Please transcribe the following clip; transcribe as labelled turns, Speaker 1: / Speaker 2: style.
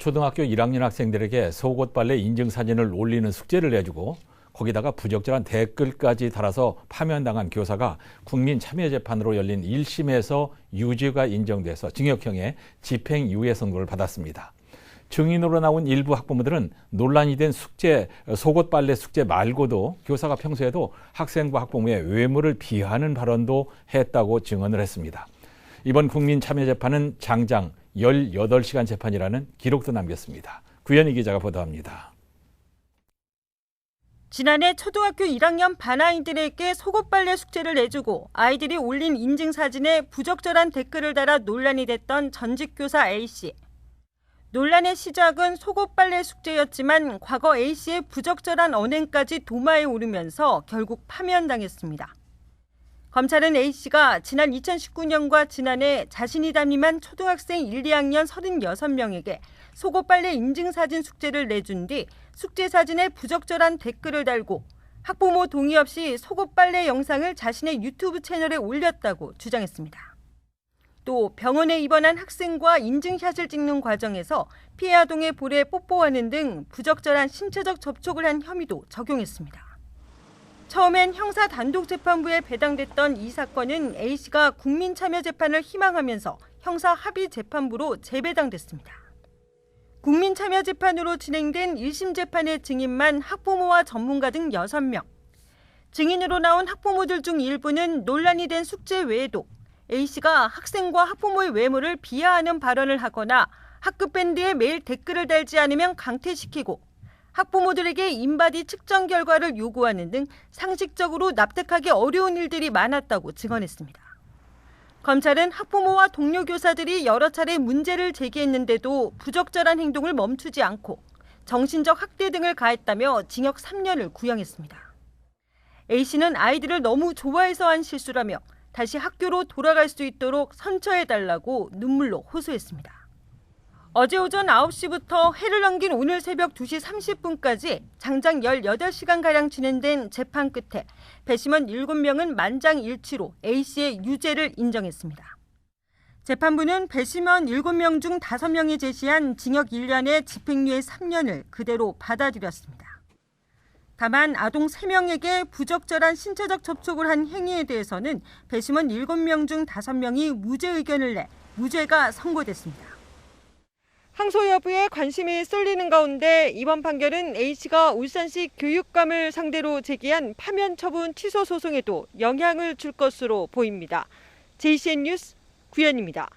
Speaker 1: 초등학교 1학년 학생들에게 속옷 빨래 인증사진을 올리는 숙제를 내주고 거기다가 부적절한 댓글까지 달아서 파면당한 교사가 국민참여재판으로 열린 1심에서 유죄가 인정돼서 징역형의 집행유예 선고를 받았습니다. 증인으로 나온 일부 학부모들은 논란이 된 속옷 빨래 숙제 말고도 교사가 평소에도 학생과 학부모의 외모를 비하하는 발언도 했다고 증언을 했습니다. 이번 국민참여재판은 장장 18시간 재판이라는 기록도 남겼습니다. 구현희 기자가 보도합니다.
Speaker 2: 지난해 초등학교 1학년 반 아이들에게 속옷 빨래 숙제를 내주고 아이들이 올린 인증사진에 부적절한 댓글을 달아 논란이 됐던 전직 교사 A씨. 논란의 시작은 속옷 빨래 숙제였지만 과거 A씨의 부적절한 언행까지 도마에 오르면서 결국 파면당했습니다. 검찰은 A씨가 지난 2019년과 지난해 자신이 담임한 초등학생 1, 2학년 36명에게 속옷 빨래 인증사진 숙제를 내준 뒤 숙제 사진에 부적절한 댓글을 달고 학부모 동의 없이 속옷 빨래 영상을 자신의 유튜브 채널에 올렸다고 주장했습니다. 또 병원에 입원한 학생과 인증샷을 찍는 과정에서 피해 아동의 볼에 뽀뽀하는 등 부적절한 신체적 접촉을 한 혐의도 적용했습니다. 처음엔 형사 단독재판부에 배당됐던 이 사건은 A씨가 국민참여재판을 희망하면서 형사 합의재판부로 재배당됐습니다. 국민참여재판으로 진행된 1심 재판의 증인만 학부모와 전문가 등 6명. 증인으로 나온 학부모들 중 일부는 논란이 된 숙제 외에도 A씨가 학생과 학부모의 외모를 비하하는 발언을 하거나 학급 밴드에 매일 댓글을 달지 않으면 강퇴시키고 학부모들에게 인바디 측정 결과를 요구하는 등 상식적으로 납득하기 어려운 일들이 많았다고 증언했습니다. 검찰은 학부모와 동료 교사들이 여러 차례 문제를 제기했는데도 부적절한 행동을 멈추지 않고 정신적 학대 등을 가했다며 징역 3년을 구형했습니다. A씨는 아이들을 너무 좋아해서 한 실수라며 다시 학교로 돌아갈 수 있도록 선처해달라고 눈물로 호소했습니다. 어제 오전 9시부터 해를 넘긴 오늘 새벽 2시 30분까지 장장 18시간가량 진행된 재판 끝에 배심원 7명은 만장일치로 A씨의 유죄를 인정했습니다. 재판부는 배심원 7명 중 5명이 제시한 징역 1년에 집행유예 3년을 그대로 받아들였습니다. 다만 아동 3명에게 부적절한 신체적 접촉을 한 행위에 대해서는 배심원 7명 중 5명이 무죄 의견을 내 무죄가 선고됐습니다. 항소 여부에 관심이 쏠리는 가운데 이번 판결은 A씨가 울산시 교육감을 상대로 제기한 파면 처분 취소 소송에도 영향을 줄 것으로 보입니다. JCN 뉴스 구현입니다.